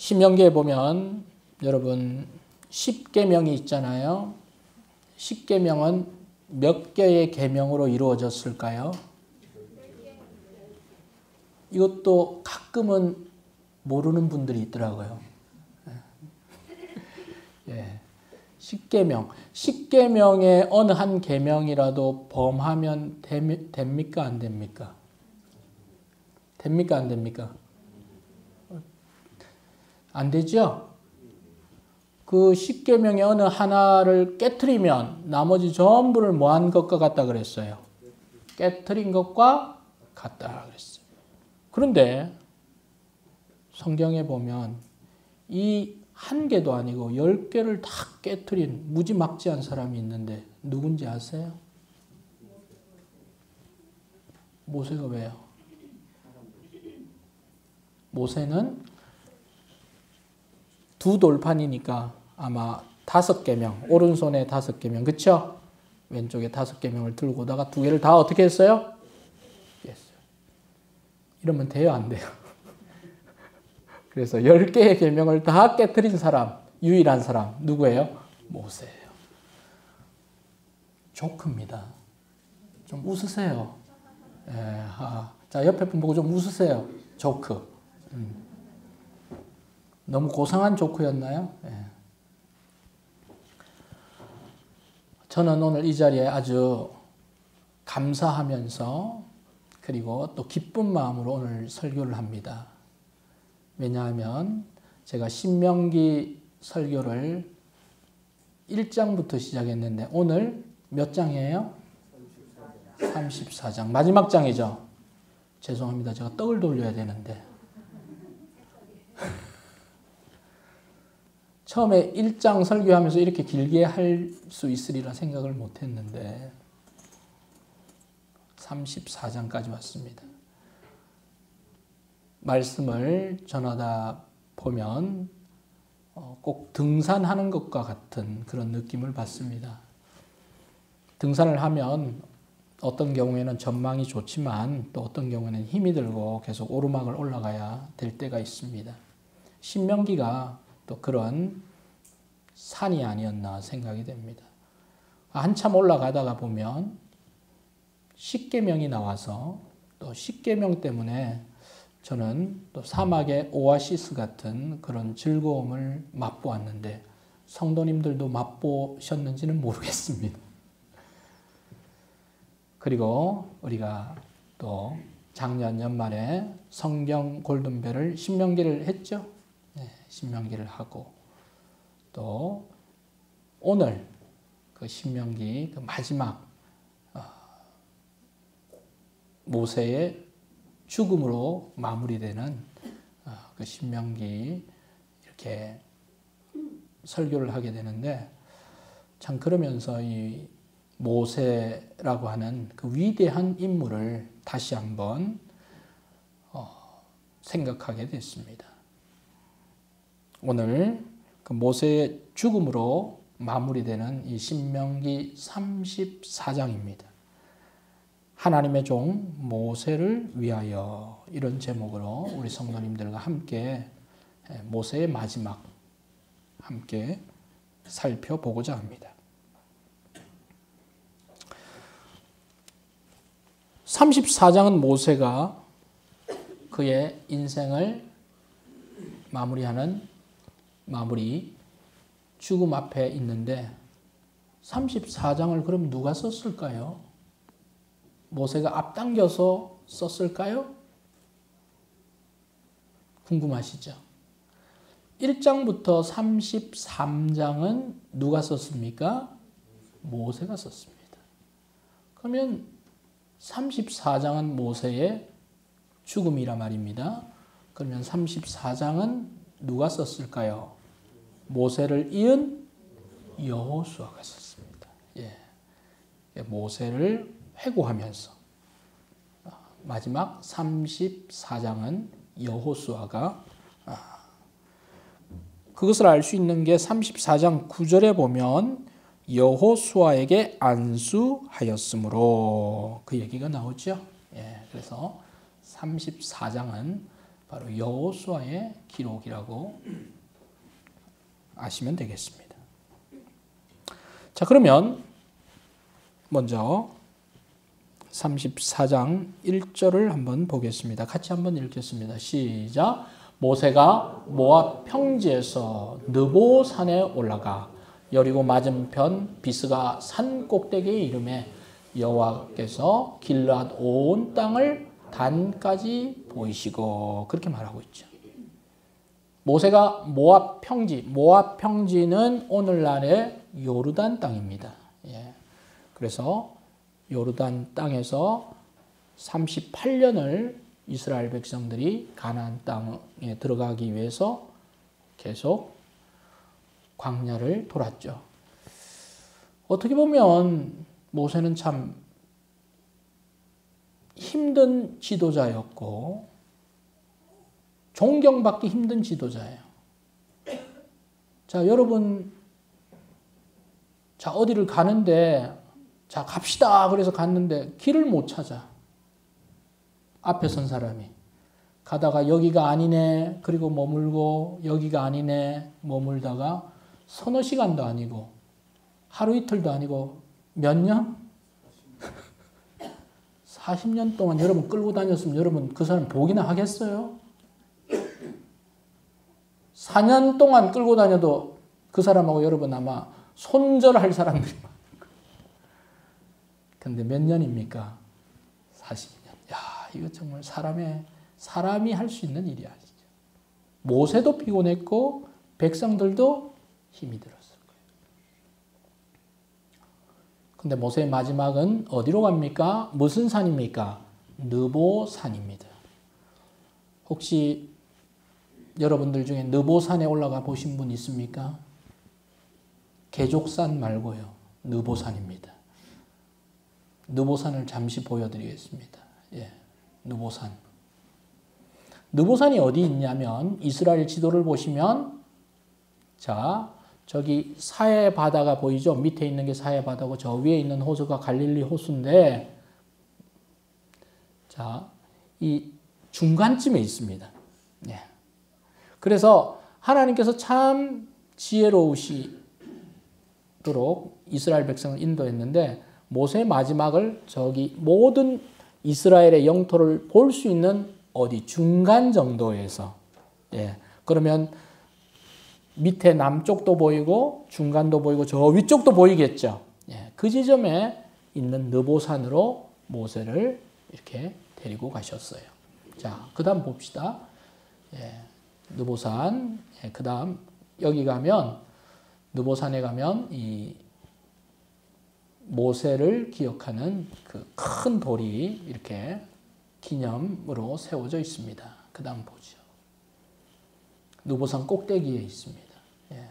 신명기에 보면 여러분 10계명이 있잖아요. 10계명은 몇 개의 계명으로 이루어졌을까요? 이것도 가끔은 모르는 분들이 있더라고요. 예. 10계명. 10계명의 어느 한 계명이라도 범하면 됩니까? 안 됩니까? 됩니까? 안 됩니까? 안 되죠? 그 10계명의 어느 하나를 깨트리면 나머지 전부를 뭐한 것과 같다 그랬어요? 깨트린 것과 같다 그랬어요. 그런데 성경에 보면 이 한 개도 아니고 10개를 다 깨트린 무지막지한 사람이 있는데 누군지 아세요? 모세가 왜요? 모세는 두 돌판이니까 아마 5계명, 오른손에 5계명, 그쵸? 왼쪽에 5계명을 들고 오다가 2개를 다 어떻게 했어요? 깼어요. 이러면 돼요, 안 돼요? 그래서 10개의 계명을 다 깨트린 사람, 유일한 사람 누구예요? 모세예요. 조크입니다. 좀 웃으세요. 예, 자, 옆에 분 보고 좀 웃으세요. 조크. 너무 고상한 조크였나요? 예. 저는 오늘 이 자리에 아주 감사하면서 그리고 또 기쁜 마음으로 오늘 설교를 합니다. 왜냐하면 제가 신명기 설교를 1장부터 시작했는데 오늘 몇 장이에요? 34장. 마지막 장이죠? 죄송합니다. 제가 떡을 돌려야 되는데. 처음에 1장 설교하면서 이렇게 길게 할 수 있으리라 생각을 못했는데 34장까지 왔습니다. 말씀을 전하다 보면 꼭 등산하는 것과 같은 그런 느낌을 받습니다. 등산을 하면 어떤 경우에는 전망이 좋지만 또 어떤 경우에는 힘이 들고 계속 오르막을 올라가야 될 때가 있습니다. 신명기가 또 그런 산이 아니었나 생각이 됩니다. 한참 올라가다가 보면 10계명이 나와서 또 10계명 때문에 저는 또 사막의 오아시스 같은 그런 즐거움을 맛보았는데 성도님들도 맛보셨는지는 모르겠습니다. 그리고 우리가 또 작년 연말에 성경 골든벨을 신명기를 했죠. 네, 신명기를 하고 또 오늘 그 신명기 그 마지막 모세의 죽음으로 마무리되는 그 신명기 이렇게 설교를 하게 되는데 참 그러면서 이 모세라고 하는 그 위대한 인물을 다시 한번 생각하게 됐습니다. 오늘 그 모세의 죽음으로 마무리되는 이 신명기 34장입니다. 하나님의 종 모세를 위하여 이런 제목으로 우리 성도님들과 함께 모세의 마지막 함께 살펴보고자 합니다. 34장은 모세가 그의 인생을 마무리하는 죽음 앞에 있는데 34장을 그럼 누가 썼을까요? 모세가 앞당겨서 썼을까요? 궁금하시죠? 1장부터 33장은 누가 썼습니까? 모세가 썼습니다. 그러면 34장은 모세의 죽음이라 말입니다. 그러면 34장은 누가 썼을까요? 모세를 이은 여호수아가 썼습니다. 예. 모세를 회고하면서 마지막 34장은 여호수아가 그것을 알 수 있는 게 34장 9절에 보면 여호수아에게 안수하였으므로 그 얘기가 나오죠. 예, 그래서 34장은 바로 여호수아의 기록이라고 아시면 되겠습니다. 자, 그러면 먼저 34장 1절을 한번 보겠습니다. 같이 한번 읽겠습니다. 시작. 모세가 모압 평지에서 느보 산에 올라가 여리고 맞은편 비스가 산 꼭대기에 이르매 여호와께서 길르앗 온 땅을 단까지 보이시고, 그렇게 말하고 있죠. 모세가 모압 평지는 오늘날의 요르단 땅입니다. 예. 그래서 요르단 땅에서 38년을 이스라엘 백성들이 가나안 땅에 들어가기 위해서 계속 광야를 돌았죠. 어떻게 보면 모세는 참 힘든 지도자였고 존경받기 힘든 지도자예요. 자, 여러분, 자, 어디를 가는데, 자, 갑시다. 그래서 갔는데 길을 못 찾아. 앞에 선 사람이. 가다가 여기가 아니네. 그리고 머물고, 여기가 아니네. 머물다가 서너 시간도 아니고, 하루 이틀도 아니고, 몇 년? 40년 동안 여러분 끌고 다녔으면 여러분 그 사람 보기나 하겠어요? 4년 동안 끌고 다녀도 그 사람하고 여러분 아마 손절할 사람들이 많을 거예요. 근데 몇 년입니까? 40년. 야, 이거 정말 사람이 할 수 있는 일이 아니죠. 모세도 피곤했고 백성들도 힘이 들었을 거예요. 근데 모세의 마지막은 어디로 갑니까? 무슨 산입니까? 느보산입니다. 혹시 여러분들 중에 느보산에 올라가 보신 분 있습니까? 개족산 말고요. 느보산입니다. 느보산을 잠시 보여드리겠습니다. 예, 느보산. 느보산이 어디 있냐면 이스라엘 지도를 보시면, 자, 저기 사해 바다가 보이죠? 밑에 있는 게 사해 바다고 저 위에 있는 호수가 갈릴리 호수인데, 자, 이 중간쯤에 있습니다. 예. 그래서 하나님께서 참 지혜로우시도록 이스라엘 백성을 인도했는데 모세의 마지막을 저기 모든 이스라엘의 영토를 볼 수 있는 어디 중간 정도에서, 예, 그러면 밑에 남쪽도 보이고 중간도 보이고 저 위쪽도 보이겠죠. 예, 그 지점에 있는 느보산으로 모세를 이렇게 데리고 가셨어요. 자, 그 다음 봅시다. 예, 느보산. 예, 그 다음 여기 가면 느보산에 가면 이 모세를 기억하는 그 큰 돌이 이렇게 기념으로 세워져 있습니다. 그 다음 보죠. 느보산 꼭대기에 있습니다. 예.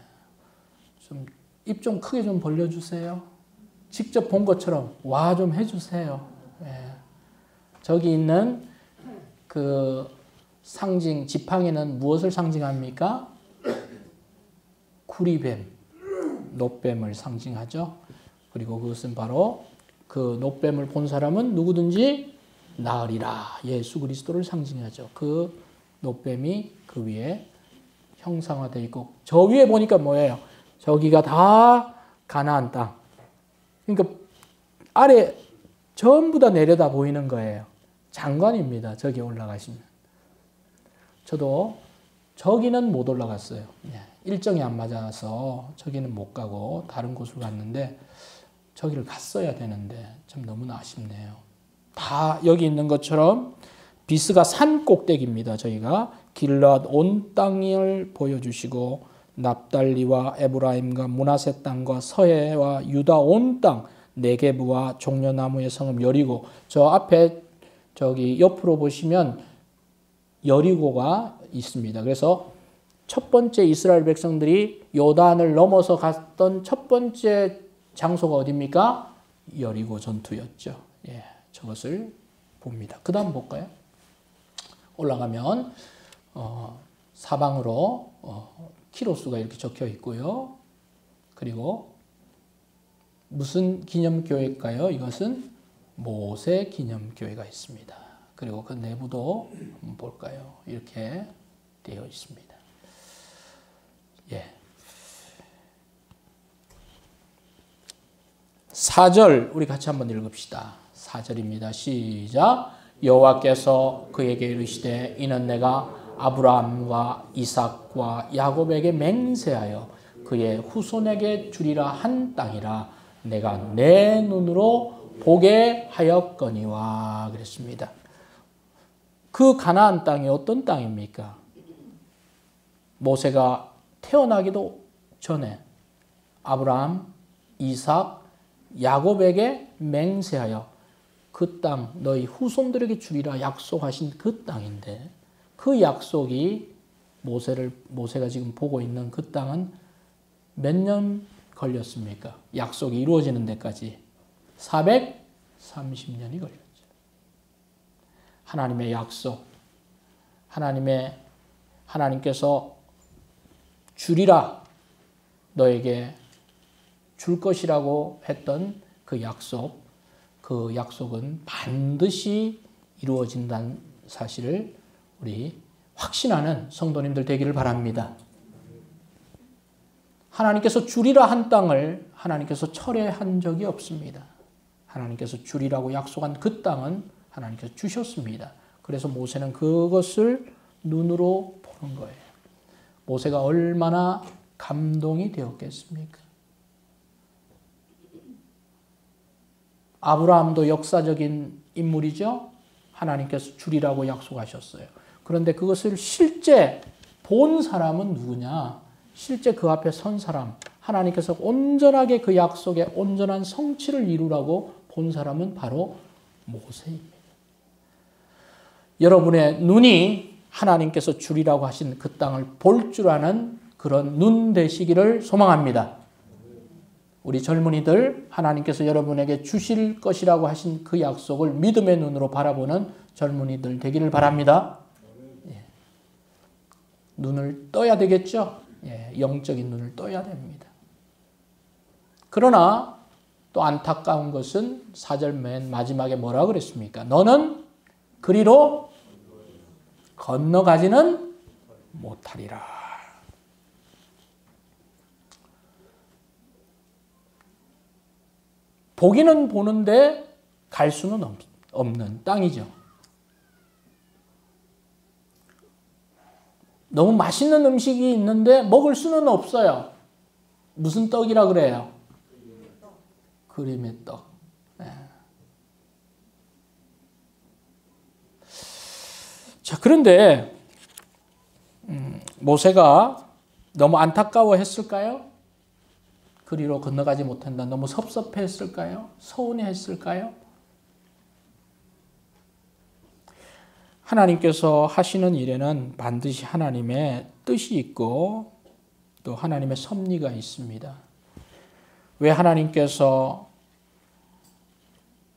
입 좀 크게 좀 벌려주세요. 직접 본 것처럼 와 좀 해주세요. 예. 저기 있는 그 상징, 지팡이는 무엇을 상징합니까? 구리뱀, 놋뱀을 상징하죠. 그리고 그것은 바로 그 놋뱀을 본 사람은 누구든지 나으리라. 예수 그리스도를 상징하죠. 그 놋뱀이 그 위에 형상화되어 있고, 저 위에 보니까 뭐예요? 저기가 다 가나안 땅. 그러니까 아래 전부 다 내려다 보이는 거예요. 장관입니다. 저기 올라가시면. 저도 저기는 못 올라갔어요. 일정이 안 맞아서 저기는 못 가고 다른 곳으로 갔는데 저기를 갔어야 되는데 참 너무나 아쉽네요. 다 여기 있는 것처럼 비스가 산 꼭대기입니다. 저희가 길르앗 온 땅을 보여주시고 납달리와 에브라임과 므낫세 땅과 서해와 유다 온 땅, 네게부와 종려나무의 성읍 여리고, 저 앞에 저기 옆으로 보시면 여리고가 있습니다. 그래서 첫 번째 이스라엘 백성들이 요단을 넘어서 갔던 첫 번째 장소가 어디입니까? 여리고 전투였죠. 예, 저것을 봅니다. 그 다음 볼까요? 올라가면 사방으로 키로수가 이렇게 적혀 있고요. 그리고 무슨 기념교회일까요? 이것은 모세 기념교회가 있습니다. 그리고 그 내부도 한번 볼까요? 이렇게 되어 있습니다. 예. 4절 우리 같이 한번 읽읍시다. 4절입니다. 시작. 여호와께서 그에게 이르시되 이는 내가 아브라함과 이삭과 야곱에게 맹세하여 그의 후손에게 주리라 한 땅이라 내가 내 눈으로 보게 하였거니와 그랬습니다. 그 가나안 땅이 어떤 땅입니까? 모세가 태어나기도 전에 아브라함, 이삭, 야곱에게 맹세하여 그 땅 너희 후손들에게 주리라 약속하신 그 땅인데 그 약속이 모세가 지금 보고 있는 그 땅은 몇 년 걸렸습니까? 약속이 이루어지는 데까지 430년이 걸렸죠. 하나님의 약속, 하나님께서 주리라 너에게 줄 것이라고 했던 그 약속은 반드시 이루어진다는 사실을 우리 확신하는 성도님들 되기를 바랍니다. 하나님께서 주리라 한 땅을 하나님께서 철회한 적이 없습니다. 하나님께서 주리라고 약속한 그 땅은 하나님께서 주셨습니다. 그래서 모세는 그것을 눈으로 보는 거예요. 모세가 얼마나 감동이 되었겠습니까? 아브라함도 역사적인 인물이죠. 하나님께서 주리라고 약속하셨어요. 그런데 그것을 실제 본 사람은 누구냐? 실제 그 앞에 선 사람, 하나님께서 온전하게 그 약속의 온전한 성취를 이루라고 본 사람은 바로 모세입니다. 여러분의 눈이 하나님께서 주리라고 하신 그 땅을 볼 줄 아는 그런 눈 되시기를 소망합니다. 우리 젊은이들 하나님께서 여러분에게 주실 것이라고 하신 그 약속을 믿음의 눈으로 바라보는 젊은이들 되기를 바랍니다. 예. 눈을 떠야 되겠죠? 예. 영적인 눈을 떠야 됩니다. 그러나 또 안타까운 것은 4절 맨 마지막에 뭐라 그랬습니까? 너는 그리로 건너가지는 못하리라. 보기는 보는데 갈 수는 없는 땅이죠. 너무 맛있는 음식이 있는데 먹을 수는 없어요. 무슨 떡이라 그래요? 그림의 떡. 네. 자, 그런데 모세가 너무 안타까워했을까요? 그리로 건너가지 못한다. 너무 섭섭했을까요? 서운했을까요? 하나님께서 하시는 일에는 반드시 하나님의 뜻이 있고 또 하나님의 섭리가 있습니다. 왜 하나님께서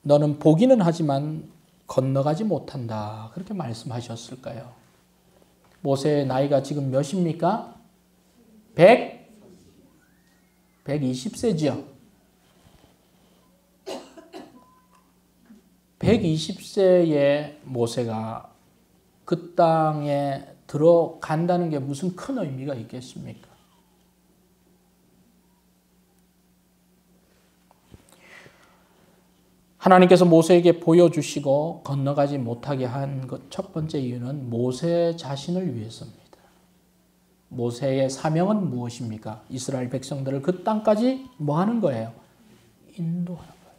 너는 보기는 하지만 건너가지 못한다 그렇게 말씀하셨을까요? 모세의 나이가 지금 몇입니까? 120세지요. 120세의 모세가 그 땅에 들어간다는 게 무슨 큰 의미가 있겠습니까? 하나님께서 모세에게 보여주시고 건너가지 못하게 한 첫 번째 이유는 모세 자신을 위해서입니다. 모세의 사명은 무엇입니까? 이스라엘 백성들을 그 땅까지 뭐 하는 거예요? 인도하는 거예요.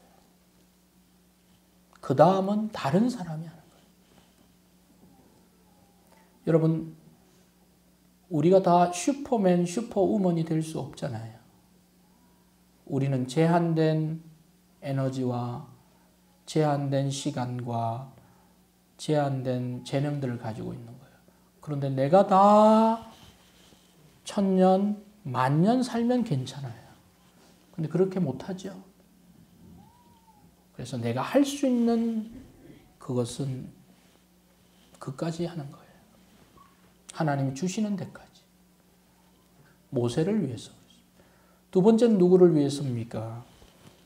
그 다음은 다른 사람이 하는 거예요. 여러분, 우리가 다 슈퍼맨, 슈퍼우먼이 될 수 없잖아요. 우리는 제한된 에너지와 제한된 시간과 제한된 재능들을 가지고 있는 거예요. 그런데 내가 다 1000년, 10,000년 살면 괜찮아요. 근데 그렇게 못하죠. 그래서 내가 할 수 있는 그것은 그까지 하는 거예요. 하나님이 주시는 데까지. 모세를 위해서. 두 번째는 누구를 위해서입니까?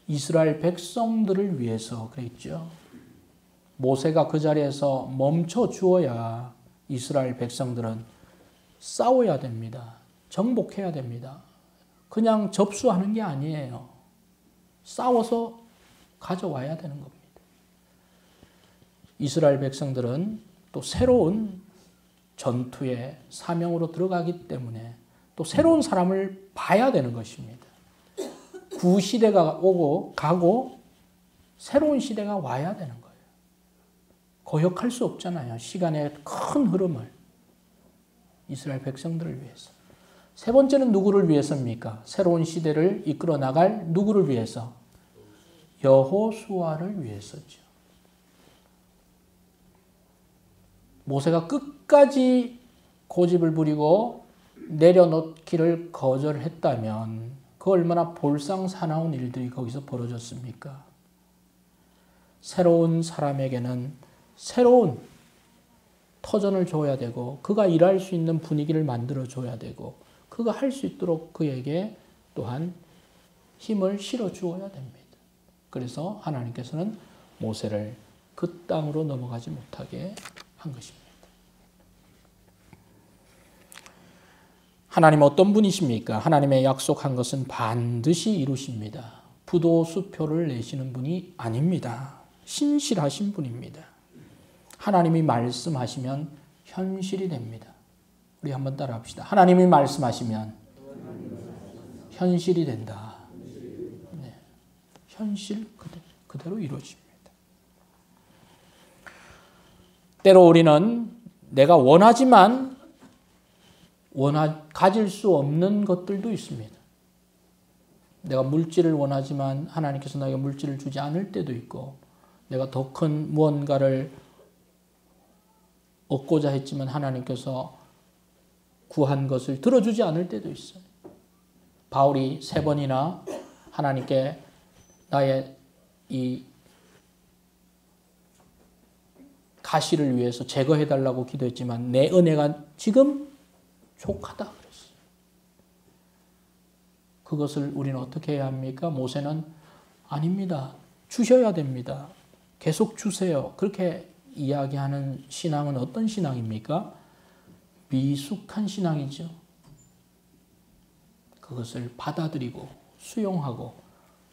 이스라엘 백성들을 위해서 그랬죠. 모세가 그 자리에서 멈춰 주어야 이스라엘 백성들은 싸워야 됩니다. 정복해야 됩니다. 그냥 접수하는 게 아니에요. 싸워서 가져와야 되는 겁니다. 이스라엘 백성들은 또 새로운 전투의 사명으로 들어가기 때문에 또 새로운 사람을 봐야 되는 것입니다. 구시대가 오고 가고 새로운 시대가 와야 되는 거예요. 거역할 수 없잖아요. 시간의 큰 흐름을. 이스라엘 백성들을 위해서. 세 번째는 누구를 위해서입니까? 새로운 시대를 이끌어 나갈 누구를 위해서? 여호수아를 위해서죠. 모세가 끝까지 고집을 부리고 내려놓기를 거절했다면 그 얼마나 볼상사나운 일들이 거기서 벌어졌습니까? 새로운 사람에게는 새로운 터전을 줘야 되고 그가 일할 수 있는 분위기를 만들어줘야 되고 그가 할 수 있도록 그에게 또한 힘을 실어 주어야 됩니다. 그래서 하나님께서는 모세를 그 땅으로 넘어가지 못하게 한 것입니다. 하나님 어떤 분이십니까? 하나님의 약속한 것은 반드시 이루십니다. 부도수표를 내시는 분이 아닙니다. 신실하신 분입니다. 하나님이 말씀하시면 현실이 됩니다. 우리 한번 따라 합시다. 하나님이 말씀하시면 현실이 된다. 네. 현실 그대로 이루어집니다. 때로 우리는 내가 원하지만 가질 수 없는 것들도 있습니다. 내가 물질을 원하지만 하나님께서 나에게 물질을 주지 않을 때도 있고 내가 더 큰 무언가를 얻고자 했지만 하나님께서 구한 것을 들어주지 않을 때도 있어요. 바울이 3번이나 하나님께 나의 이 가시를 위해서 제거해달라고 기도했지만 내 은혜가 지금 족하다 그랬어요. 그것을 우리는 어떻게 해야 합니까? 모세는 아닙니다. 주셔야 됩니다. 계속 주세요. 그렇게 이야기하는 신앙은 어떤 신앙입니까? 미숙한 신앙이죠. 그것을 받아들이고 수용하고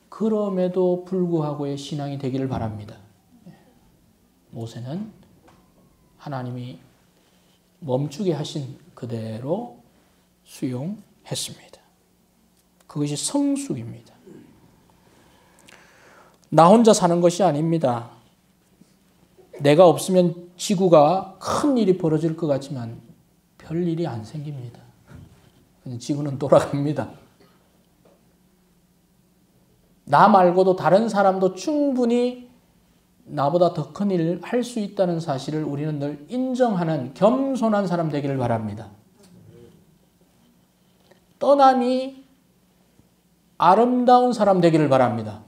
그럼에도 불구하고의 신앙이 되기를 바랍니다. 모세는 하나님이 멈추게 하신 그대로 수용했습니다. 그것이 성숙입니다. 나 혼자 사는 것이 아닙니다. 내가 없으면 지구가 큰 일이 벌어질 것 같지만 별 일이 안 생깁니다. 지구는 돌아갑니다. 나 말고도 다른 사람도 충분히 나보다 더 큰 일을 할 수 있다는 사실을 우리는 늘 인정하는 겸손한 사람 되기를 바랍니다. 떠남이 아름다운 사람 되기를 바랍니다.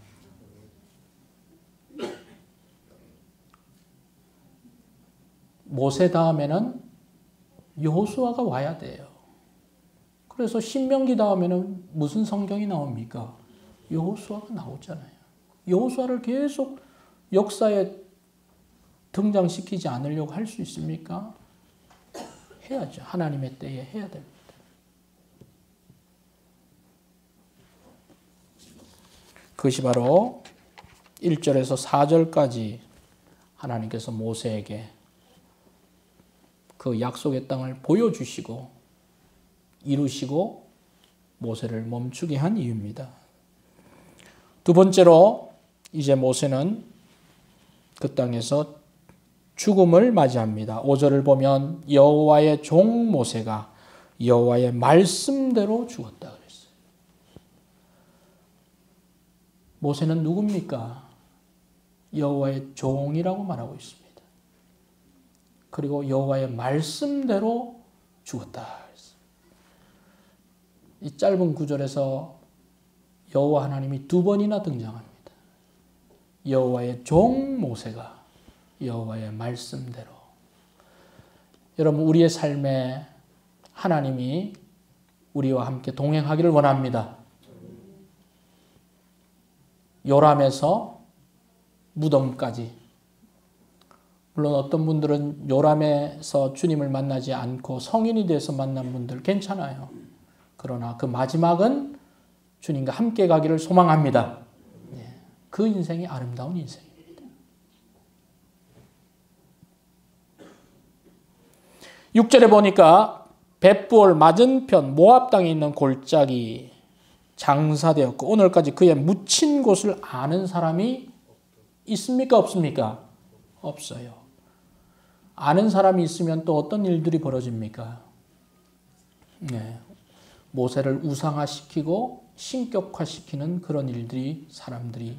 모세 다음에는 여호수아가 와야 돼요. 그래서 신명기 다음에는 무슨 성경이 나옵니까? 여호수아가 나오잖아요. 여호수아를 계속 역사에 등장시키지 않으려고 할 수 있습니까? 해야죠. 하나님의 때에 해야 됩니다. 그것이 바로 1절에서 4절까지 하나님께서 모세에게 그 약속의 땅을 보여주시고 이루시고 모세를 멈추게 한 이유입니다. 두 번째로 이제 모세는 그 땅에서 죽음을 맞이합니다. 5절을 보면 여호와의 종 모세가 여호와의 말씀대로 죽었다 그랬어요. 모세는 누굽니까? 여호와의 종이라고 말하고 있습니다. 그리고 여호와의 말씀대로 죽었다 그랬어요. 이 짧은 구절에서 여호와 하나님이 2번이나 등장합니다. 여호와의 종 모세가 여호와의 말씀대로. 여러분 우리의 삶에 하나님이 우리와 함께 동행하기를 원합니다. 요람에서 무덤까지 물론 어떤 분들은 요람에서 주님을 만나지 않고 성인이 돼서 만난 분들 괜찮아요. 그러나 그 마지막은 주님과 함께 가기를 소망합니다. 그 인생이 아름다운 인생입니다. 6절에 보니까 벳부올 맞은편 모압 땅에 있는 골짜기 장사되었고 오늘까지 그의 묻힌 곳을 아는 사람이 있습니까? 없습니까? 없어요. 아는 사람이 있으면 또 어떤 일들이 벌어집니까? 네. 모세를 우상화시키고 신격화시키는 그런 일들이 사람들이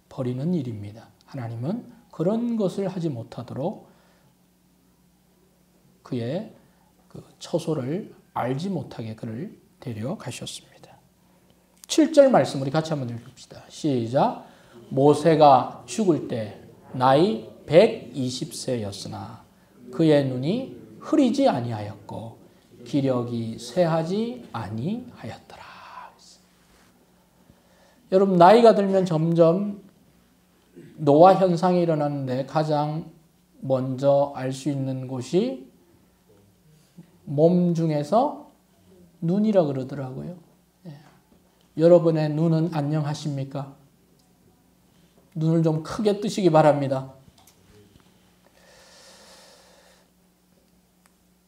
벌이는 일입니다. 하나님은 그런 것을 하지 못하도록 그의 그 처소를 알지 못하게 그를 데려가셨습니다. 7절 말씀 우리 같이 한번 읽읍시다. 시작. 모세가 죽을 때 나이 120세였으나 그의 눈이 흐리지 아니하였고 기력이 쇠하지 아니하였더라. 여러분 나이가 들면 점점 노화 현상이 일어나는데 가장 먼저 알 수 있는 곳이 몸 중에서 눈이라 그러더라고요. 여러분의 눈은 안녕하십니까? 눈을 좀 크게 뜨시기 바랍니다.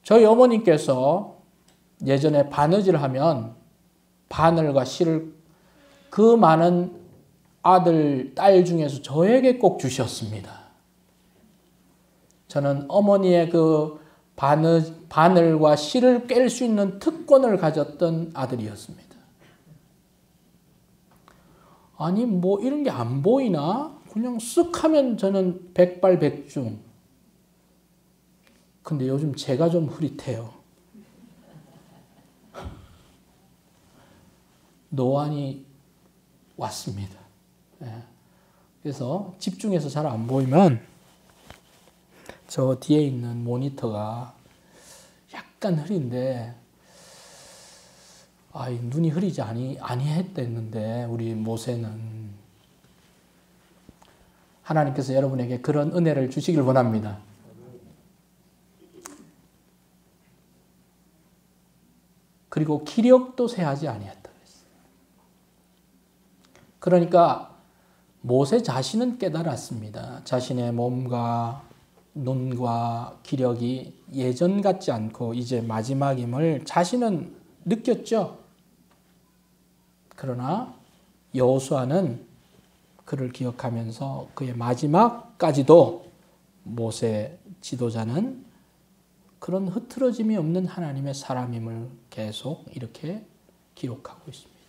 저희 어머니께서 예전에 바느질 하면 바늘과 실을 그 많은 아들, 딸 중에서 저에게 꼭 주셨습니다. 저는 어머니의 그 바늘과 실을 꿰 수 있는 특권을 가졌던 아들이었습니다. 아니 뭐 이런 게 안 보이나? 그냥 쓱 하면 저는 백발백중. 근데 요즘 제가 좀 흐릿해요. 노안이 왔습니다. 그래서 집중해서 잘 안 보이면 저 뒤에 있는 모니터가 약간 흐린데 눈이 흐리지 아니했댔는데 우리 모세는 하나님께서 여러분에게 그런 은혜를 주시길 원합니다. 그리고 기력도 쇠하지 아니했다 그랬어요. 그러니까 모세 자신은 깨달았습니다. 자신의 몸과 눈과 기력이 예전 같지 않고 이제 마지막임을 자신은 느꼈죠. 그러나 여호수아는 그를 기억하면서 그의 마지막까지도 모세 지도자는 그런 흐트러짐이 없는 하나님의 사람임을 계속 이렇게 기록하고 있습니다.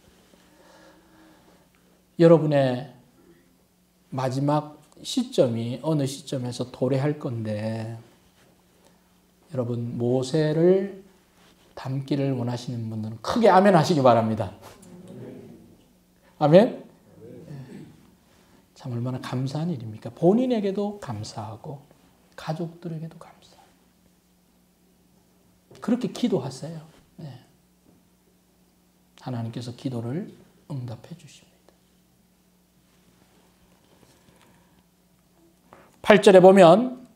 여러분의 마지막 시점이 어느 시점에서 도래할 건데 여러분 모세를 닮기를 원하시는 분들은 크게 아멘 하시기 바랍니다. 아멘? 참 얼마나 감사한 일입니까? 본인에게도 감사하고 가족들에게도 감사하고 그렇게 기도하세요. 네. 하나님께서 기도를 응답해 주십니다. 8절에 보면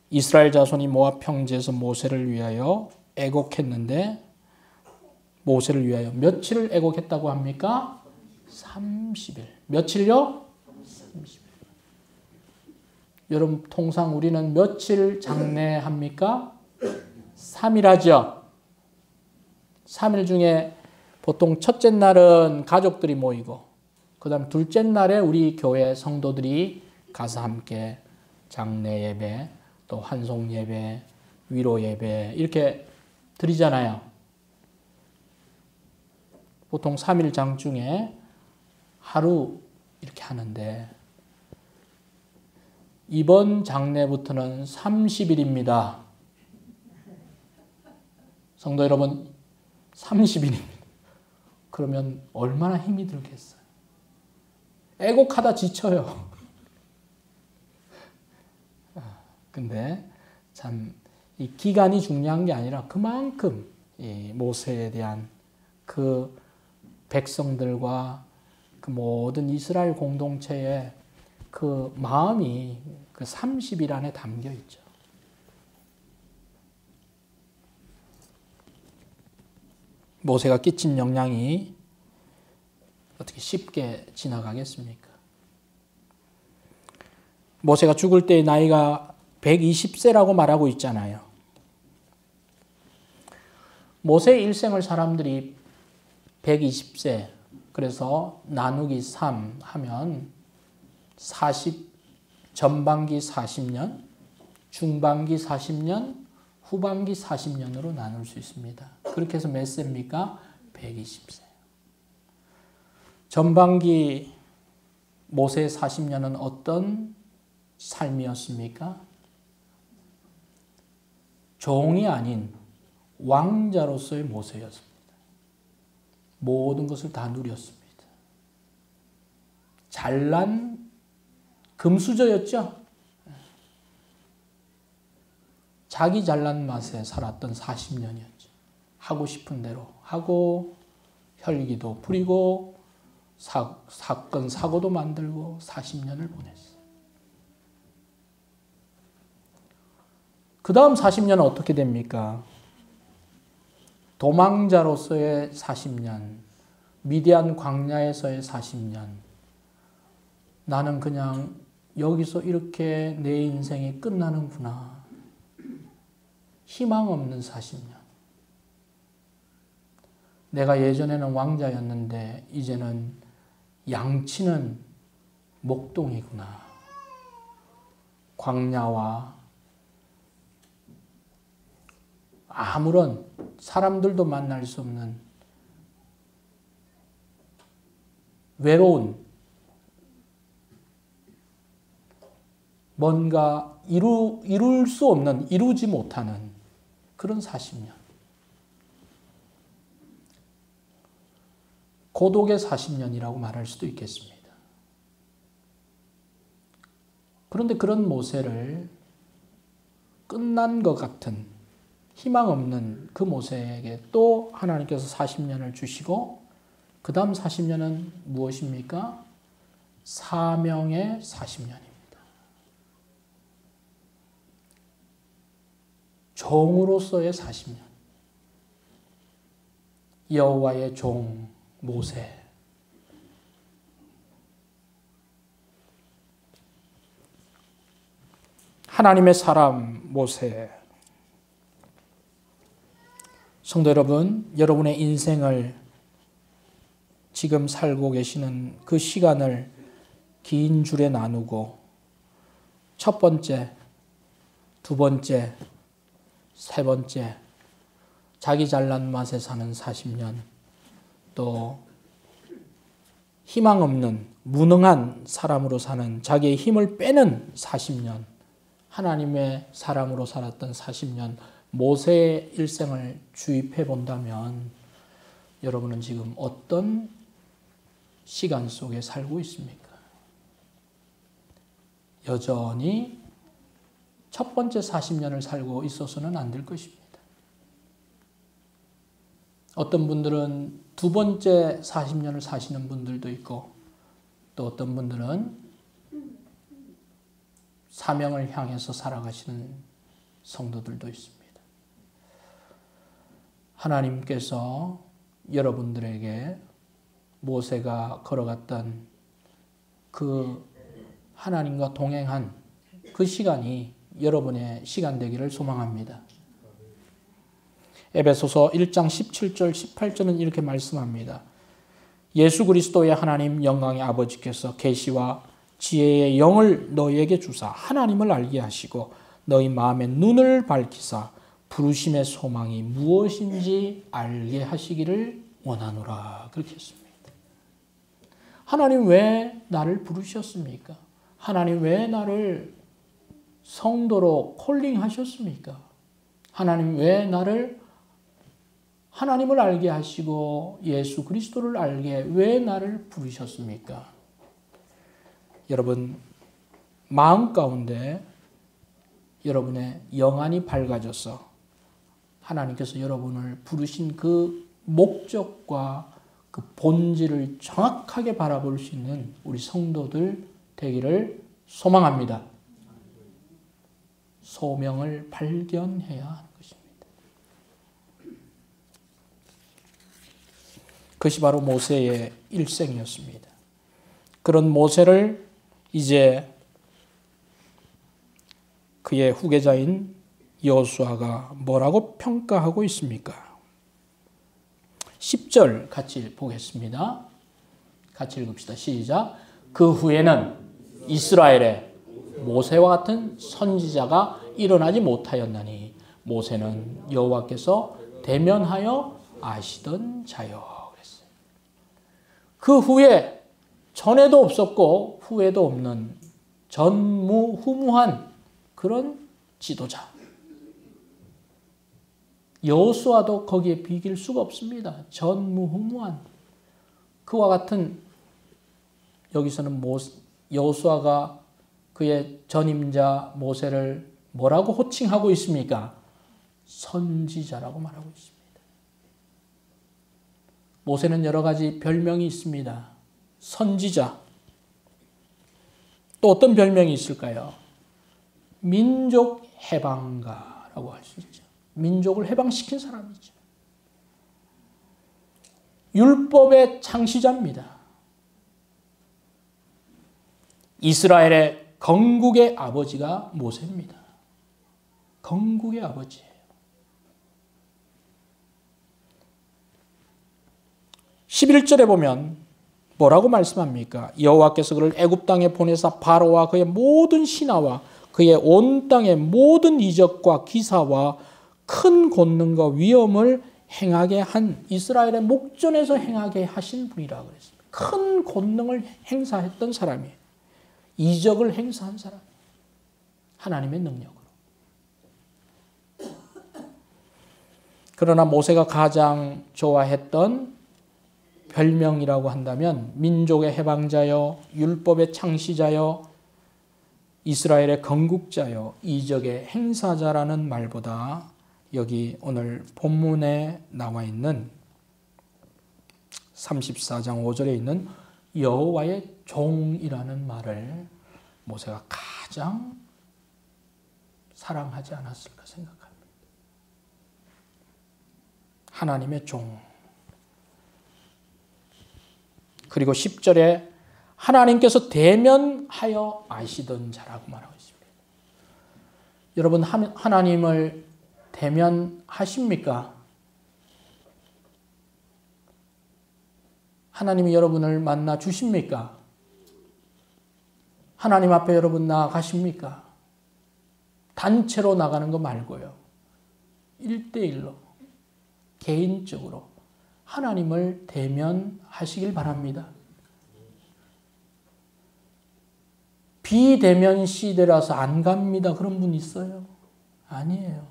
이스라엘 자손이 모압 평지에서 모세를 위하여 애곡했는데 모세를 위하여 며칠을 애곡했다고 합니까? 30일. 며칠요? 30일. 여러분 통상 우리는 며칠 장례합니까? 3일 하죠. 3일 중에 보통 첫째 날은 가족들이 모이고 그 다음 둘째 날에 우리 교회 성도들이 가서 함께 장례 예배, 또 환송 예배, 위로 예배 이렇게 드리잖아요. 보통 3일 장 중에 하루 이렇게 하는데 이번 장례부터는 30일입니다. 성도 여러분 30일입니다. 그러면 얼마나 힘이 들겠어요. 애곡하다 지쳐요. 근데 참 이 기간이 중요한 게 아니라 그만큼 이 모세에 대한 그 백성들과 그 모든 이스라엘 공동체의 그 마음이 그 30일 안에 담겨 있죠. 모세가 끼친 영향이 어떻게 쉽게 지나가겠습니까? 모세가 죽을 때의 나이가 120세라고 말하고 있잖아요. 모세의 일생을 사람들이 120세, 그래서 나누기 3 하면 40, 전반기 40년, 중반기 40년, 후반기 40년으로 나눌 수 있습니다. 그렇게 해서 몇 세입니까? 120세. 전반기 모세의 40년은 어떤 삶이었습니까? 종이 아닌 왕자로서의 모세였습니다. 모든 것을 다 누렸습니다. 잘난 금수저였죠? 자기 잘난 맛에 살았던 40년이었죠. 하고 싶은 대로 하고 혈기도 부리고 사건 사고도 만들고 40년을 보냈어요. 그 다음 40년은 어떻게 됩니까? 도망자로서의 40년, 미디안 광야에서의 40년. 나는 그냥 여기서 이렇게 내 인생이 끝나는구나. 희망 없는 40년. 내가 예전에는 왕자였는데 이제는 양치는 목동이구나. 광야와 아무런 사람들도 만날 수 없는 외로운, 뭔가 이룰 수 없는, 이루지 못하는 그런 40년. 고독의 40년이라고 말할 수도 있겠습니다. 그런데 그런 모세를 끝난 것 같은 희망 없는 그 모세에게 또 하나님께서 40년을 주시고 그 다음 40년은 무엇입니까? 사명의 40년입니다. 종으로서의 40년. 여호와의 종 모세. 하나님의 사람 모세. 성도 여러분, 여러분의 인생을 지금 살고 계시는 그 시간을 긴 줄에 나누고 첫 번째, 두 번째, 세 번째, 자기 잘난 맛에 사는 40년, 또 희망 없는 무능한 사람으로 사는 자기의 힘을 빼는 40년, 하나님의 사람으로 살았던 40년, 모세의 일생을 주입해 본다면 여러분은 지금 어떤 시간 속에 살고 있습니까? 여전히 첫 번째 40년을 살고 있어서는 안 될 것입니다. 어떤 분들은 두 번째 40년을 사시는 분들도 있고 또 어떤 분들은 사명을 향해서 살아가시는 성도들도 있습니다. 하나님께서 여러분들에게 모세가 걸어갔던 그 하나님과 동행한 그 시간이 여러분의 시간 되기를 소망합니다. 에베소서 1장 17절 18절은 이렇게 말씀합니다. 예수 그리스도의 하나님 영광의 아버지께서 계시와 지혜의 영을 너희에게 주사 하나님을 알게 하시고 너희 마음의 눈을 밝히사 부르심의 소망이 무엇인지 알게 하시기를 원하노라. 그렇게 했습니다. 하나님 왜 나를 부르셨습니까? 하나님 왜 나를 성도로 콜링하셨습니까? 하나님 왜 나를 하나님을 알게 하시고 예수 그리스도를 알게 왜 나를 부르셨습니까? 여러분 마음 가운데 여러분의 영안이 밝아져서 하나님께서 여러분을 부르신 그 목적과 그 본질을 정확하게 바라볼 수 있는 우리 성도들 되기를 소망합니다. 소명을 발견해야 하는 것입니다. 그것이 바로 모세의 일생이었습니다. 그런 모세를 이제 그의 후계자인 여호수아가 뭐라고 평가하고 있습니까? 10절 같이 보겠습니다. 같이 읽읍시다. 시작. 그 후에는 이스라엘에 모세와 같은 선지자가 일어나지 못하였나니 모세는 여호와께서 대면하여 아시던 자요. 그랬어요. 그 후에 전에도 없었고 후에도 없는 전무후무한 그런 지도자. 여호수아도 거기에 비길 수가 없습니다. 전무후무한 그와 같은 여기서는 여호수아가 그의 전임자 모세를 뭐라고 호칭하고 있습니까? 선지자라고 말하고 있습니다. 모세는 여러 가지 별명이 있습니다. 선지자. 또 어떤 별명이 있을까요? 민족 해방가라고 할 수 있죠. 민족을 해방시킨 사람이죠. 율법의 창시자입니다. 이스라엘의 건국의 아버지가 모세입니다. 건국의 아버지예요. 11절에 보면 뭐라고 말씀합니까? 여호와께서 그를 애굽 땅에 보내사 바로와 그의 모든 신하와 그의 온 땅의 모든 이적과 기사와 큰 권능과 위엄을 행하게 한 이스라엘의 목전에서 행하게 하신 분이라고 그랬습니다. 큰 권능을 행사했던 사람이에요. 이적을 행사한 사람. 하나님의 능력으로. 그러나 모세가 가장 좋아했던 별명이라고 한다면 민족의 해방자요, 율법의 창시자요, 이스라엘의 건국자요, 이적의 행사자라는 말보다 여기 오늘 본문에 나와 있는 34장 5절에 있는 여호와의 종이라는 말을 모세가 가장 사랑하지 않았을까 생각합니다. 하나님의 종. 그리고 10절에 하나님께서 대면하여 아시던 자라고 말하고 있습니다. 여러분 하나님을 대면하십니까? 하나님이 여러분을 만나 주십니까? 하나님 앞에 여러분 나아가십니까? 단체로 나가는 거 말고요. 1대1로 개인적으로 하나님을 대면하시길 바랍니다. 비대면 시대라서 안 갑니다. 그런 분 있어요? 아니에요.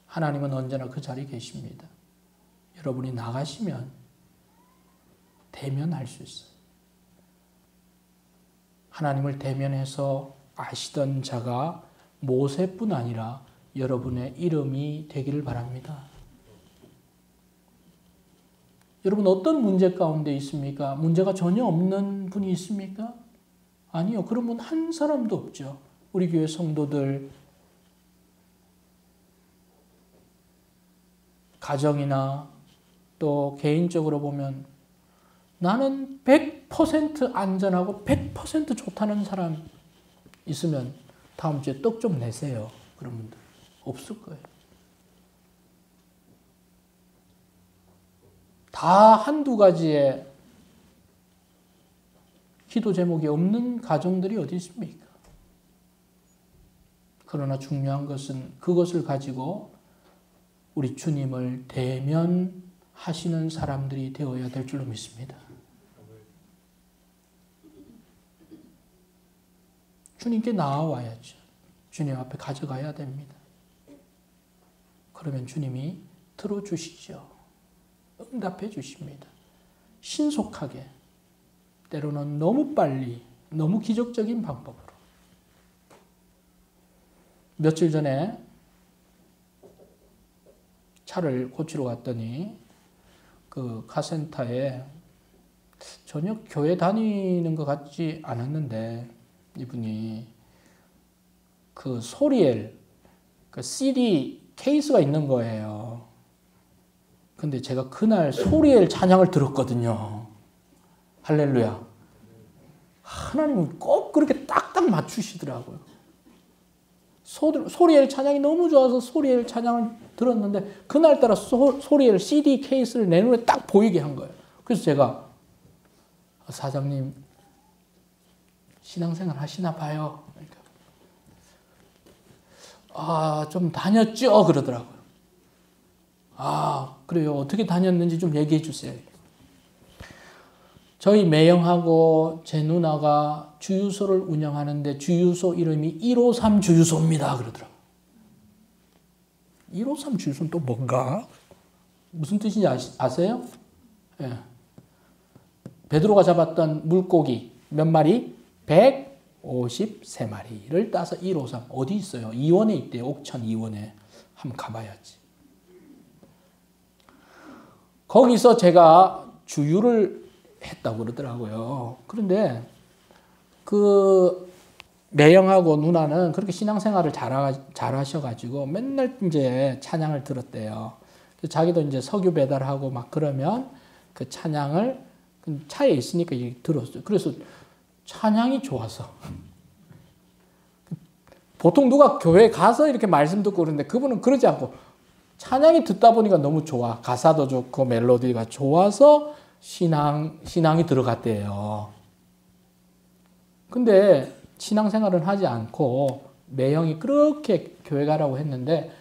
하나님은 언제나 그 자리에 계십니다. 여러분이 나가시면 대면할 수 있어요. 하나님을 대면해서 아시던 자가 모세뿐 아니라 여러분의 이름이 되기를 바랍니다. 여러분 어떤 문제 가운데 있습니까? 문제가 전혀 없는 분이 있습니까? 아니요. 그런 분 한 사람도 없죠. 우리 교회 성도들 가정이나 또 개인적으로 보면 나는 100% 안전하고 100% 좋다는 사람 있으면 다음 주에 떡 좀 내세요. 그런 분들 없을 거예요. 다 한두 가지의 기도 제목이 없는 가정들이 어디 있습니까? 그러나 중요한 것은 그것을 가지고 우리 주님을 대면하시는 사람들이 되어야 될 줄로 믿습니다. 주님께 나아와야죠. 주님 앞에 가져가야 됩니다. 그러면 주님이 들어주시죠. 응답해 주십니다. 신속하게, 때로는 너무 빨리, 너무 기적적인 방법으로. 며칠 전에 차를 고치러 갔더니 그 카센터에 전혀 교회 다니는 것 같지 않았는데 이분이 그 소리엘 그 CD 케이스가 있는 거예요. 근데 제가 그날 소리엘 찬양을 들었거든요. 할렐루야. 하나님은 꼭 그렇게 딱딱 맞추시더라고요. 소리엘 찬양이 너무 좋아서 소리엘 찬양을 들었는데 그날따라 소리엘 CD 케이스를 내 눈에 딱 보이게 한 거예요. 그래서 제가 사장님 신앙생활 하시나 봐요. 그러니까 좀 다녔죠? 그러더라고요. 그래요. 어떻게 다녔는지 좀 얘기해 주세요. 저희 매형하고 제 누나가 주유소를 운영하는데 주유소 이름이 153 주유소입니다. 그러더라고요. 153 주유소는 또 뭔가? 무슨 뜻인지 아세요? 예. 베드로가 잡았던 물고기 몇 마리? 153마리를 따서 153. 어디 있어요? 이원에 있대요. 옥천 이원에. 한번 가봐야지. 거기서 제가 주유를 했다고 그러더라고요. 그런데 그 매형하고 누나는 그렇게 신앙생활을 잘하셔가지고 맨날 이제 찬양을 들었대요. 자기도 이제 석유 배달하고 막 그러면 그 찬양을 차에 있으니까 들었어요. 그래서 찬양이 좋아서. 보통 누가 교회 가서 이렇게 말씀 듣고 그러는데 그분은 그러지 않고 찬양이 듣다 보니까 너무 좋아. 가사도 좋고 멜로디가 좋아서 신앙이 들어갔대요. 근데 신앙생활은 하지 않고 매형이 그렇게 교회 가라고 했는데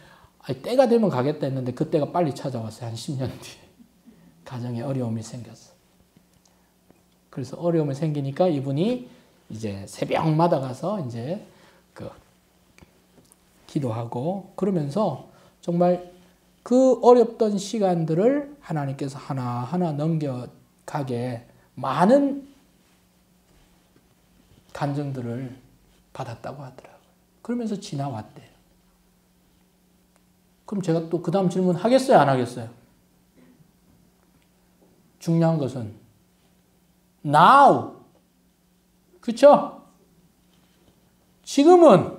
때가 되면 가겠다 했는데 그때가 빨리 찾아왔어요. 한 10년 뒤에. 가정에 어려움이 생겼어. 그래서 어려움이 생기니까 이분이 이제 새벽마다 가서 이제 기도하고 그러면서 정말 그 어렵던 시간들을 하나님께서 하나하나 넘겨가게 많은 간증들을 받았다고 하더라고요. 그러면서 지나왔대요. 그럼 제가 또 그 다음 질문 하겠어요? 안 하겠어요? 중요한 것은 now. 그쵸? 지금은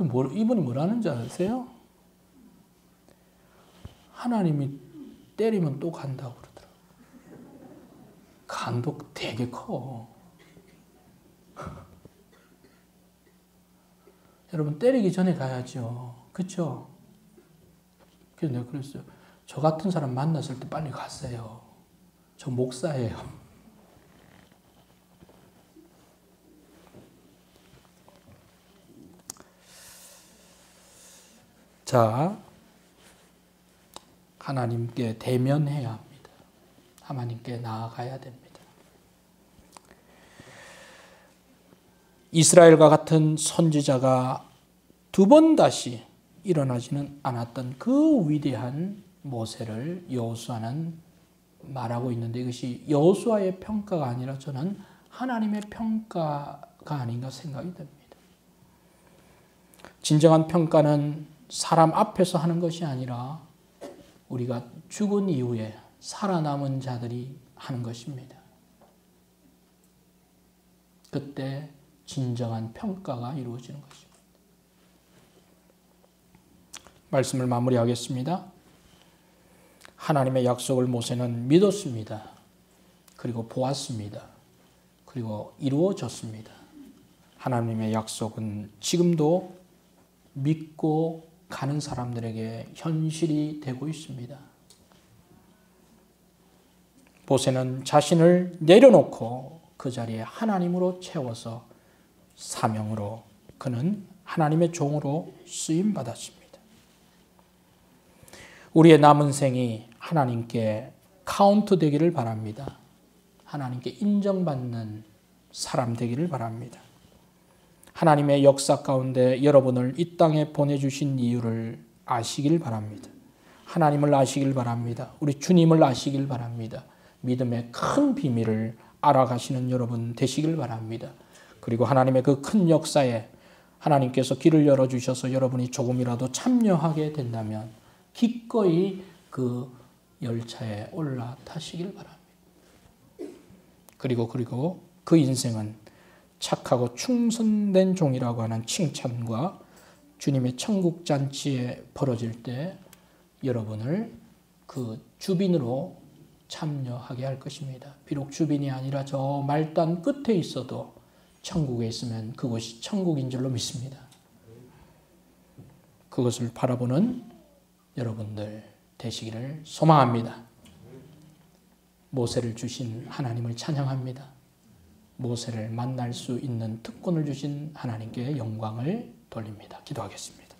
이분이 뭐라는 줄 아세요? 하나님이 때리면 또 간다고 그러더라고요. 간도 되게 커. 여러분 때리기 전에 가야죠. 그쵸? 그래서 내가 그랬어요. 저 같은 사람 만났을 때 빨리 갔어요. 저 목사예요. 자, 하나님께 대면해야 합니다. 하나님께 나아가야 됩니다. 이스라엘과 같은 선지자가 두 번 다시 일어나지는 않았던 그 위대한 모세를 여호수아는 말하고 있는데 이것이 여호수아의 평가가 아니라 저는 하나님의 평가가 아닌가 생각이 됩니다. 진정한 평가는 사람 앞에서 하는 것이 아니라 우리가 죽은 이후에 살아남은 자들이 하는 것입니다. 그때 진정한 평가가 이루어지는 것입니다. 말씀을 마무리하겠습니다. 하나님의 약속을 모세는 믿었습니다. 그리고 보았습니다. 그리고 이루어졌습니다. 하나님의 약속은 지금도 믿고 가는 사람들에게 현실이 되고 있습니다. 모세는 자신을 내려놓고 그 자리에 하나님으로 채워서 사명으로 그는 하나님의 종으로 쓰임받았습니다. 우리의 남은 생이 하나님께 카운트 되기를 바랍니다. 하나님께 인정받는 사람 되기를 바랍니다. 하나님의 역사 가운데 여러분을 이 땅에 보내주신 이유를 아시길 바랍니다. 하나님을 아시길 바랍니다. 우리 주님을 아시길 바랍니다. 믿음의 큰 비밀을 알아가시는 여러분 되시길 바랍니다. 그리고 하나님의 그 큰 역사에 하나님께서 길을 열어주셔서 여러분이 조금이라도 참여하게 된다면 기꺼이 그 열차에 올라타시길 바랍니다. 그리고 그 인생은 착하고 충성된 종이라고 하는 칭찬과 주님의 천국 잔치에 벌어질 때 여러분을 그 주빈으로 참여하게 할 것입니다. 비록 주빈이 아니라 저 말단 끝에 있어도 천국에 있으면 그곳이 천국인 줄로 믿습니다. 그것을 바라보는 여러분들 되시기를 소망합니다. 모세를 주신 하나님을 찬양합니다. 모세를 만날 수 있는 특권을 주신 하나님께 영광을 돌립니다. 기도하겠습니다.